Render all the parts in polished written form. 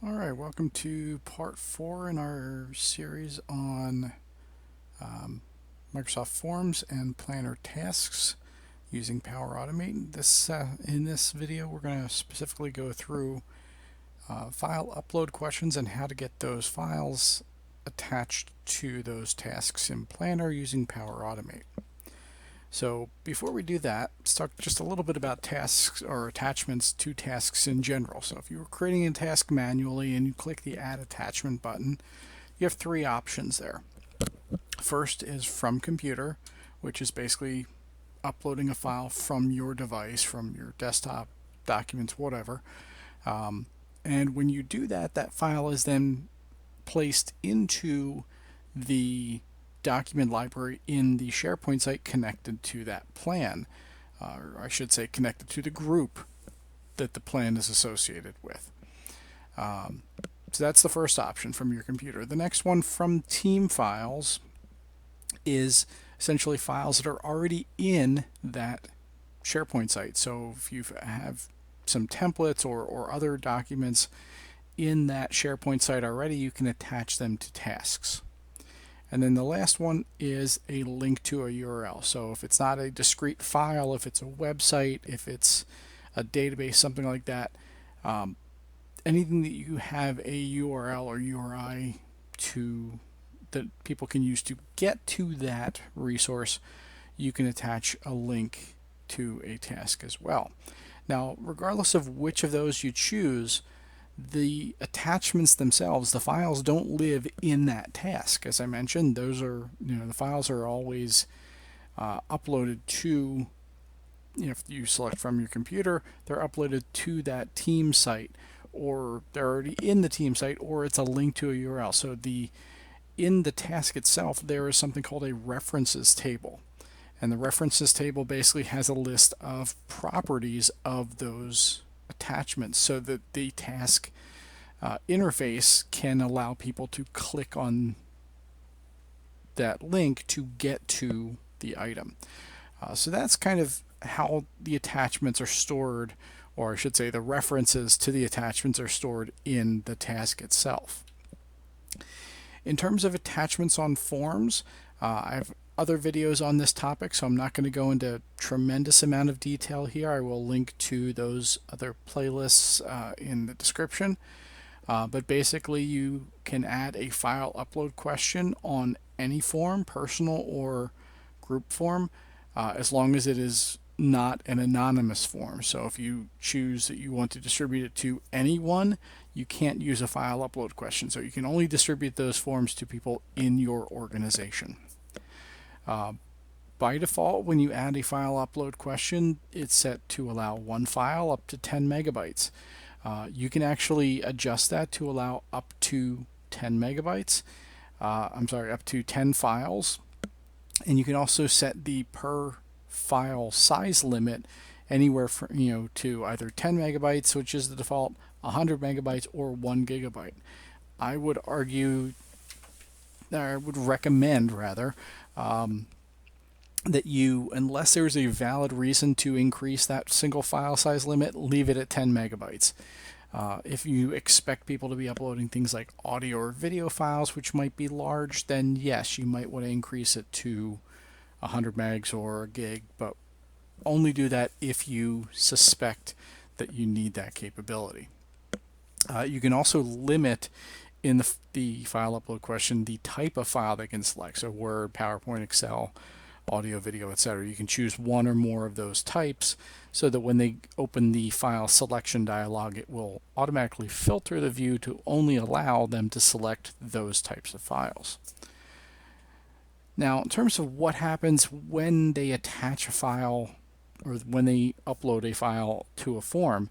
Alright, welcome to part 4 in our series on Microsoft Forms and Planner tasks using Power Automate. In this video we're going to specifically go through file upload questions and how to get those files attached to those tasks in Planner using Power Automate. So before we do that, let's talk just a little bit about tasks or attachments to tasks in general. So if you were creating a task manually and you click the Add Attachment button, you have three options there. First is from computer, which is basically uploading a file from your device, from your desktop, documents, whatever. And when you do that, that file is then placed into the document library in the SharePoint site connected to that plan, or I should say connected to the group that the plan is associated with. So that's the first option from your computer. The next one, from team files, is essentially files that are already in that SharePoint site. So if you have some templates or other documents in that SharePoint site already, you can attach them to tasks. And then the last one is a link to a URL. So if it's not a discrete file, if it's a website, if it's a database, something like that, anything that you have a URL or URI to that people can use to get to that resource, you can attach a link to a task as well. Now, regardless of which of those you choose, the attachments themselves, the files, don't live in that task. As I mentioned, those are, the files are always uploaded to, if you select from your computer, they're uploaded to that team site, or they're already in the team site, or it's a link to a URL. So in the task itself, there is something called a references table. And the references table basically has a list of properties of those attachments, so that the task interface can allow people to click on that link to get to the item. So that's kind of how the attachments are stored, or I should say the references to the attachments are stored in the task itself. In terms of attachments on forms, I have other videos on this topic, so I'm not going to go into a tremendous amount of detail here. I will link to those other playlists in the description. But basically, you can add a file upload question on any form, personal or group form, as long as it is not an anonymous form. So if you choose that you want to distribute it to anyone, you can't use a file upload question. So you can only distribute those forms to people in your organization. By default, when you add a file upload question, it's set to allow one file up to 10 megabytes. You can actually adjust that to allow up to 10 megabytes. Up to 10 files. And you can also set the per file size limit anywhere from, to either 10 megabytes, which is the default, 100 megabytes, or 1 gigabyte. I would recommend rather, that you, unless there's a valid reason to increase that single file size limit, leave it at 10 megabytes. If you expect people to be uploading things like audio or video files, which might be large, then yes, you might want to increase it to 100 megs or a gig, but only do that if you suspect that you need that capability. You can also limit in the file upload question the type of file they can select. So Word, PowerPoint, Excel, audio, video, etc. You can choose one or more of those types, so that when they open the file selection dialog, it will automatically filter the view to only allow them to select those types of files. Now, in terms of what happens when they attach a file, or when they upload a file to a form,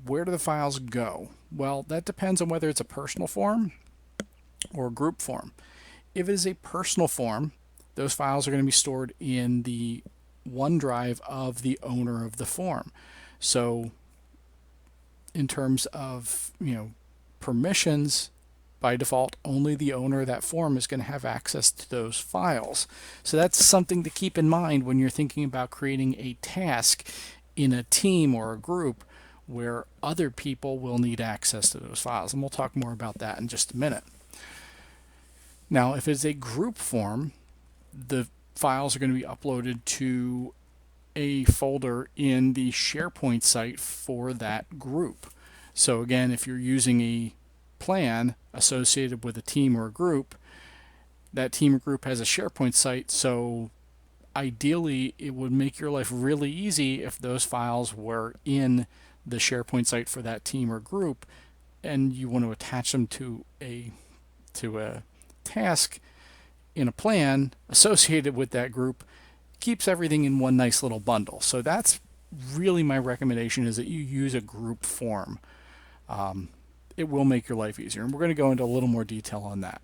where do the files go? Well, that depends on whether it's a personal form or a group form. If it is a personal form, those files are going to be stored in the OneDrive of the owner of the form. So in terms of permissions, by default, only the owner of that form is going to have access to those files. So that's something to keep in mind when you're thinking about creating a task in a team or a group where other people will need access to those files, and we'll talk more about that in just a minute. Now, if it's a group form, the files are going to be uploaded to a folder in the SharePoint site for that group. So again, if you're using a plan associated with a team or a group, that team or group has a SharePoint site, so ideally it would make your life really easy if those files were in the SharePoint site for that team or group, and you want to attach them to a task in a plan associated with that group. Keeps everything in one nice little bundle. So that's really my recommendation, is that you use a group form. It will make your life easier, and we're going to go into a little more detail on that.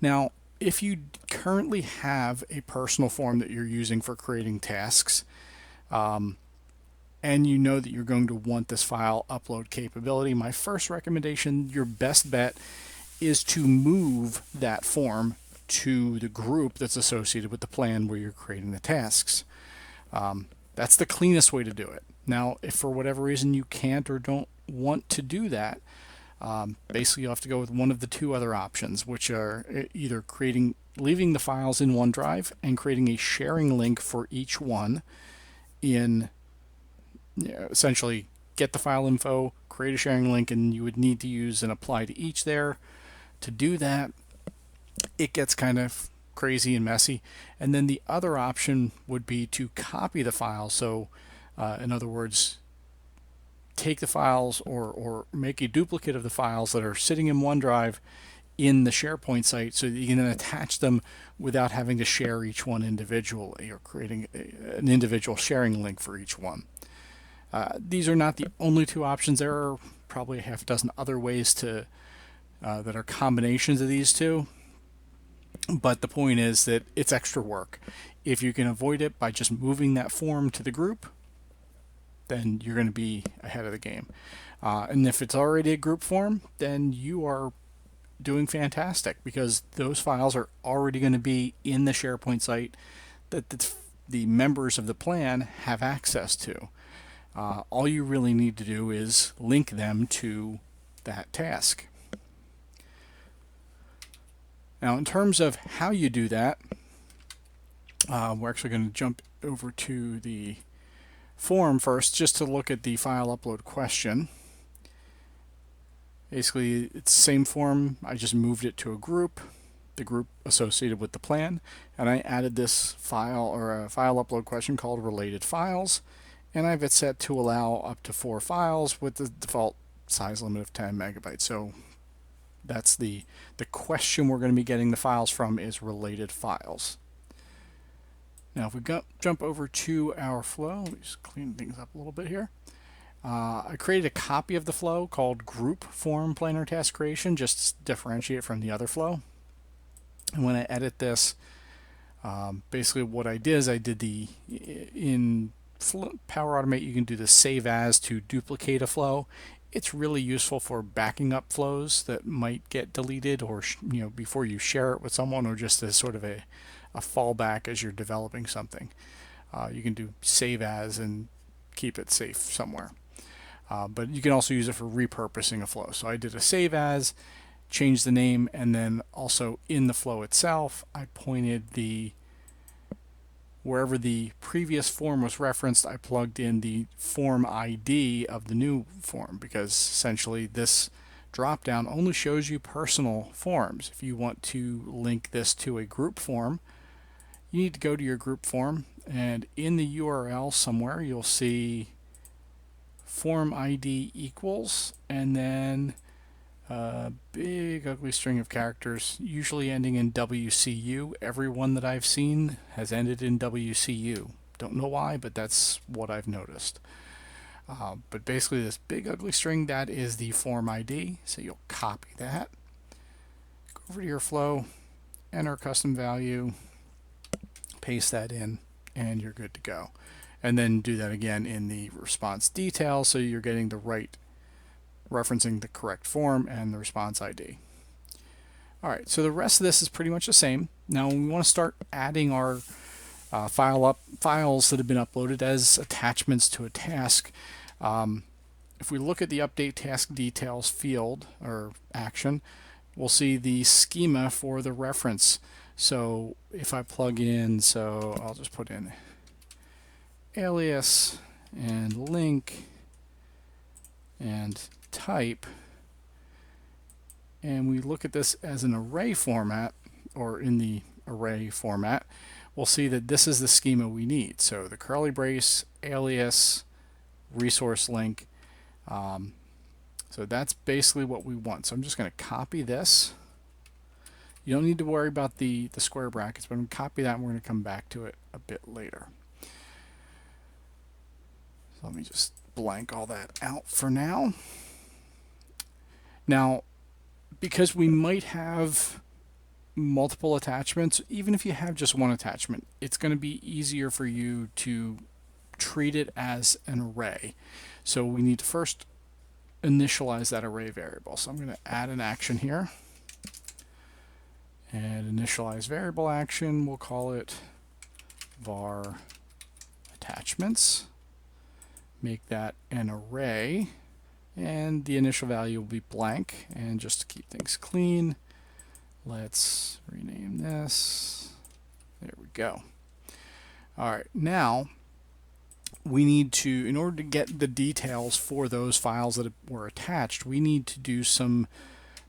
Now, if you currently have a personal form that you're using for creating tasks, and you know that you're going to want this file upload capability, my first recommendation, your best bet, is to move that form to the group that's associated with the plan where you're creating the tasks. That's the cleanest way to do it. Now, if for whatever reason you can't or don't want to do that, basically you'll have to go with one of the two other options, which are either leaving the files in OneDrive and creating a sharing link for each one in, essentially get the file info, create a sharing link, and you would need to use an apply to each there. To do that, it gets kind of crazy and messy. And then the other option would be to copy the file. So in other words, take the files or make a duplicate of the files that are sitting in OneDrive in the SharePoint site, so that you can then attach them without having to share each one individually, or creating an individual sharing link for each one. These are not the only two options. There are probably a half dozen other ways to that are combinations of these two, but the point is that it's extra work. If you can avoid it by just moving that form to the group, then you're going to be ahead of the game. And if it's already a group form, then you are doing fantastic, because those files are already going to be in the SharePoint site that the members of the plan have access to. All you really need to do is link them to that task. Now, in terms of how you do that, we're actually going to jump over to the form first, just to look at the file upload question. Basically, it's the same form. I just moved it to a group, the group associated with the plan, and I added this file, or a file upload question called related files, and I have it set to allow up to 4 files with the default size limit of 10 megabytes. So that's the question we're going to be getting the files from, is related files. Now, if we jump over to our flow, let me just clean things up a little bit here. I created a copy of the flow called Group Form Planner Task Creation, just to differentiate it from the other flow. And when I edit this, basically what I did is in Power Automate, you can do the save as to duplicate a flow. It's really useful for backing up flows that might get deleted, or before you share it with someone, or just as sort of a fallback as you're developing something. You can do save as and keep it safe somewhere. But you can also use it for repurposing a flow. So I did a save as, changed the name, and then also in the flow itself, I pointed wherever the previous form was referenced, I plugged in the form ID of the new form, because essentially this drop-down only shows you personal forms. If you want to link this to a group form, you need to go to your group form, and in the URL somewhere you'll see form ID equals, and then a big ugly string of characters, usually ending in WCU. Every one that I've seen has ended in WCU. Don't know why, but that's what I've noticed. But basically this big ugly string, that is the form ID. So you'll copy that, go over to your flow, enter custom value, paste that in, and you're good to go. And then do that again in the response details, so you're getting the right, referencing the correct form and the response ID. Alright, so the rest of this is pretty much the same. Now when we want to start adding our files that have been uploaded as attachments to a task. If we look at the update task details field or action, we'll see the schema for the reference. So if I plug in, so I'll just put in alias and link and type, and we look at this as an array format, or in the array format, we'll see that this is the schema we need. So the curly brace, alias, resource link. So that's basically what we want. So I'm just going to copy this. You don't need to worry about the square brackets, but I'm going to copy that and we're going to come back to it a bit later. So let me just blank all that out for now. Now, because we might have multiple attachments, even if you have just one attachment, it's going to be easier for you to treat it as an array. So we need to first initialize that array variable. So I'm going to add an action here and initialize variable action. We'll call it var attachments. Make that an array, and the initial value will be blank. And just to keep things clean, let's rename this. There we go. All right, now we need to, in order to get the details for those files that were attached, we need to do some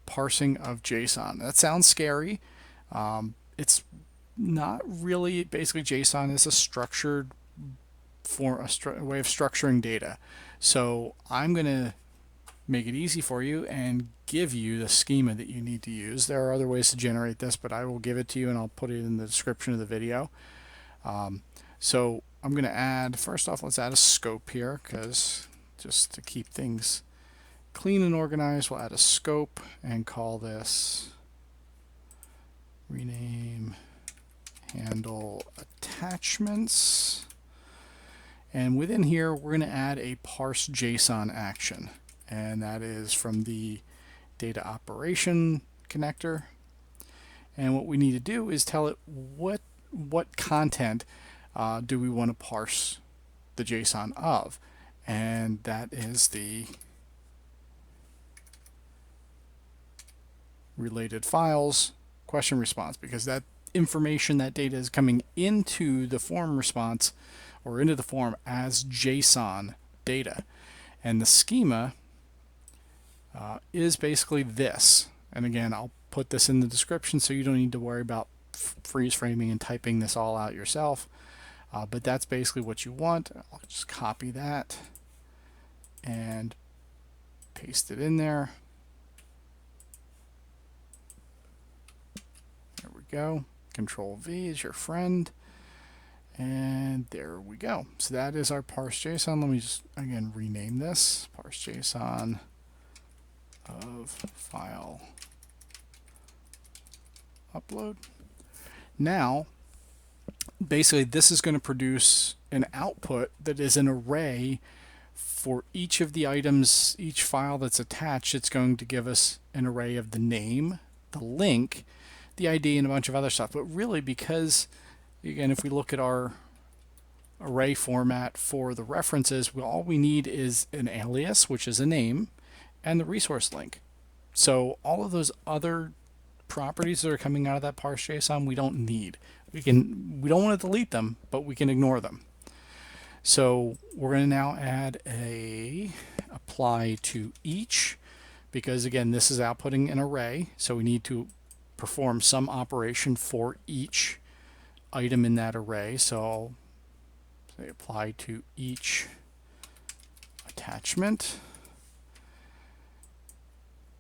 parsing of JSON. That sounds scary. It's not really. Basically, JSON is a structured form, a way of structuring data. So I'm going to make it easy for you and give you the schema that you need to use. There are other ways to generate this, but I will give it to you and I'll put it in the description of the video. So I'm going to add, first off, let's add a scope here, because just to keep things clean and organized, we'll add a scope and call this rename handle attachments. And within here, we're going to add a parse JSON action, and that is from the data operation connector. And what we need to do is tell it what content do we want to parse the JSON of, and that is the related files question response, because that information, that data is coming into the form response or into the form as JSON data. And the schema is basically this. And again, I'll put this in the description so you don't need to worry about freeze framing and typing this all out yourself. But that's basically what you want. I'll just copy that and paste it in there. There we go. Control V is your friend. And there we go. So that is our parse JSON. Let me just again rename this parse JSON of file upload. Now, basically, this is going to produce an output that is an array for each of the items, each file that's attached. It's going to give us an array of the name, the link, the ID, and a bunch of other stuff. But really, because, again, if we look at our array format for the references, all we need is an alias, which is a name, and the resource link. So all of those other properties that are coming out of that parse JSON we don't need. We don't want to delete them, but we can ignore them. So we're going to now add a apply to each, because again, this is outputting an array, so we need to perform some operation for each item in that array. So I'll say apply to each attachment,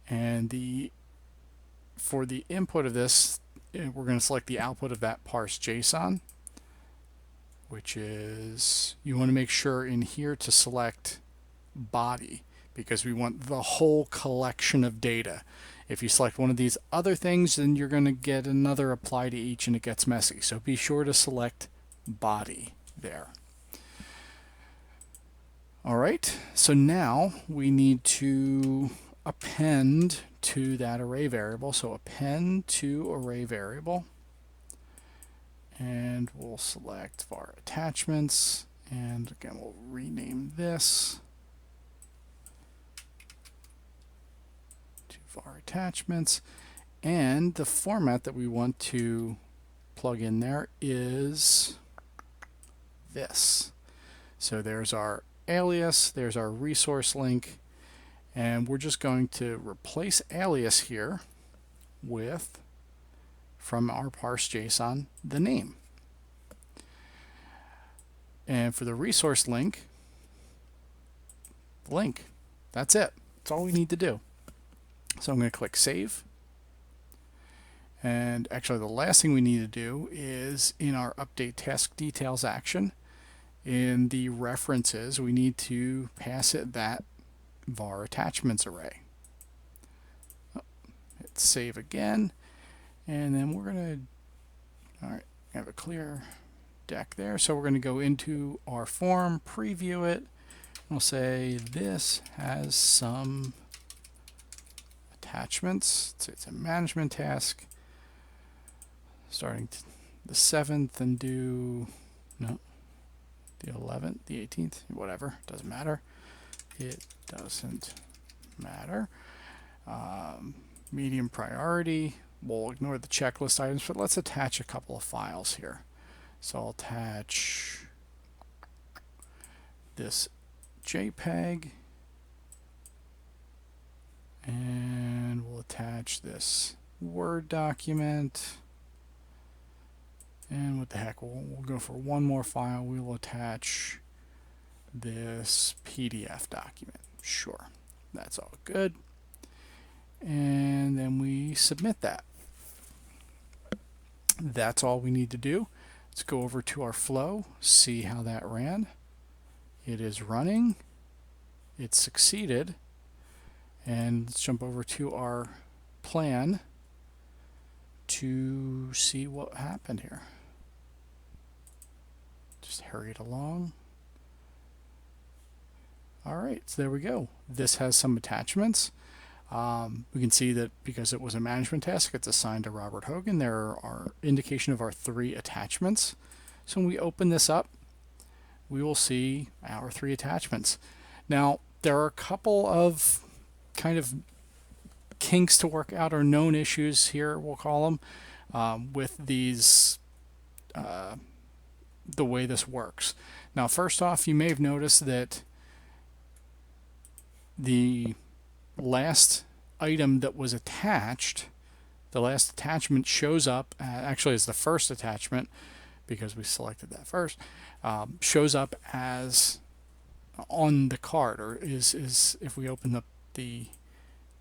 and for the input of this, we're going to select the output of that parse JSON, which is, you want to make sure in here to select body, because we want the whole collection of data. If you select one of these other things, then you're going to get another apply to each and it gets messy. So be sure to select body there. All right, so now we need to append to that array variable. So append to array variable, and we'll select var attachments, and again we'll rename this to var attachments, and the format that we want to plug in there is this. So there's our alias, there's our resource link, and we're just going to replace alias here with, from our parse JSON, the name. And for the resource link, that's it. That's all we need to do. So I'm going to click save. And actually the last thing we need to do is in our update task details action, in the references, we need to pass it that var attachments array. Hit save again, and then we're going to, all right, have a clear deck there. So we're going to go into our form, preview it, and we'll say this has some attachments. It's a management task starting the 7th and due, no, the 11th, the 18th, whatever, doesn't matter. It doesn't matter. Medium priority, we'll ignore the checklist items, but let's attach a couple of files here. So I'll attach this JPEG, and we'll attach this Word document. And what the heck, we'll go for one more file. We will attach this PDF document. Sure, that's all good. And then we submit that. That's all we need to do. Let's go over to our flow, see how that ran. It is running. It succeeded. And let's jump over to our plan to see what happened here. Just hurry it along. Alright, so there we go. This has some attachments. We can see that because it was a management task, it's assigned to Robert Hogan. There are indication of our 3 attachments. So when we open this up, we will see our 3 attachments. Now, there are a couple of kind of kinks to work out, or known issues here, we'll call them, with these, the way this works. Now, first off, you may have noticed that the last item that was attached, the last attachment shows up, actually as the first attachment, because we selected that first, shows up as on the card, or is if we open up the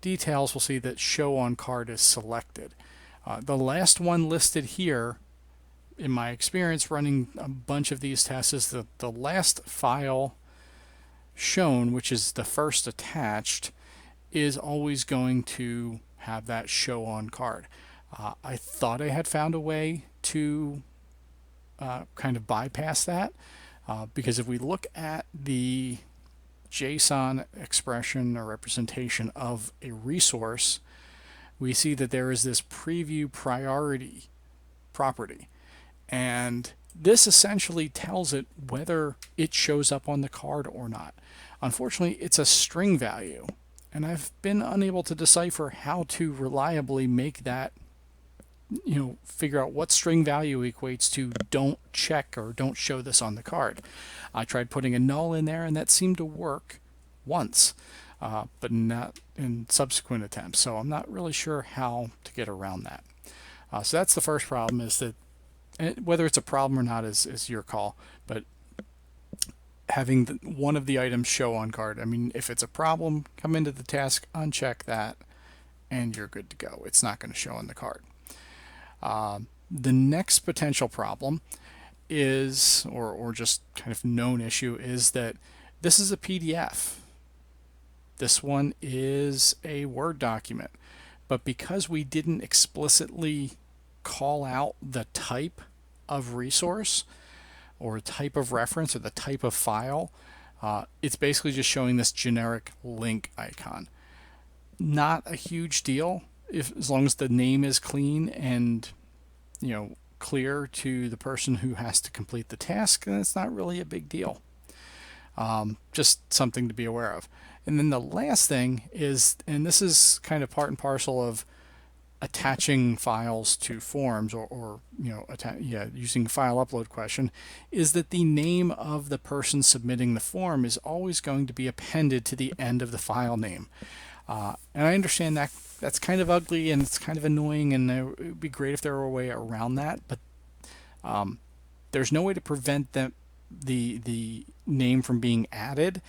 details, we'll see that show on card is selected. The last one listed here, in my experience running a bunch of these tests, is the last file shown, which is the first attached, is always going to have that show on card. I thought I had found a way to kind of bypass that, because if we look at the JSON expression or representation of a resource, we see that there is this preview priority property, and this essentially tells it whether it shows up on the card or not. Unfortunately, it's a string value, and I've been unable to decipher how to reliably make that, figure out what string value equates to don't check or don't show this on the card. I tried putting a null in there, and that seemed to work once, but not in subsequent attempts. So I'm not really sure how to get around that. So that's the first problem, is that whether it's a problem or not is your call, but having one of the items show on card, I mean, if it's a problem, come into the task, uncheck that, and you're good to go. It's not going to show on the card. The next potential problem is, or just kind of known issue, is that this is a PDF. This one is a Word document, but because we didn't explicitly call out the type of resource or type of reference or the type of file, it's basically just showing this generic link icon. Not a huge deal, as long as the name is clean and clear to the person who has to complete the task, then it's not really a big deal. Just something to be aware of. And then the last thing is, and this is kind of part and parcel of attaching files to forms, or using file upload question, is that the name of the person submitting the form is always going to be appended to the end of the file name. And I understand that that's kind of ugly and it's kind of annoying, and it would be great if there were a way around that, but there's no way to prevent the name from being added.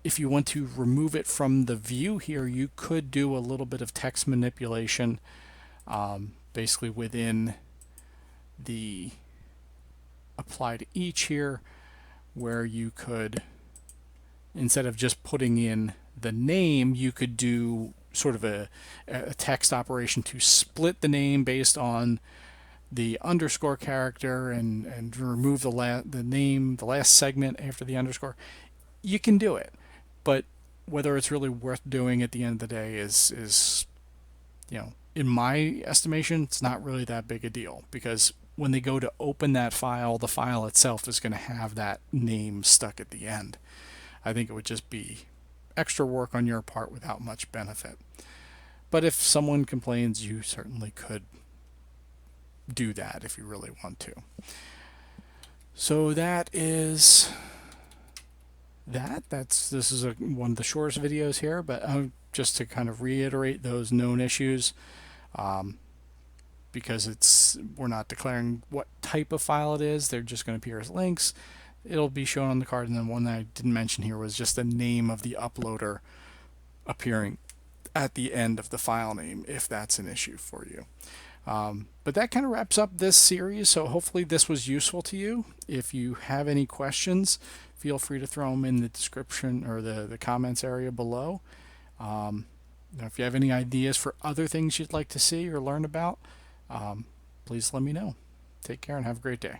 If you want to remove it from the view here, you could do a little bit of text manipulation, basically within the apply to each here, where you could, instead of just putting in the name, you could do sort of a text operation to split the name based on the underscore character and remove the last segment after the underscore. You can do it, but whether it's really worth doing at the end of the day is in my estimation, it's not really that big a deal, because when they go to open that file, the file itself is going to have that name stuck at the end. I think it would just be extra work on your part without much benefit. But if someone complains, you certainly could do that if you really want to. So that is this is one of the shortest videos here, but just to kind of reiterate those known issues, because we're not declaring what type of file it is, they're just going to appear as links. It'll be shown on the card, and then one that I didn't mention here was just the name of the uploader appearing at the end of the file name, if that's an issue for you. But that kind of wraps up this series, so hopefully this was useful to you. If you have any questions, feel free to throw them in the description or the comments area below. If you have any ideas for other things you'd like to see or learn about, please let me know. Take care and have a great day.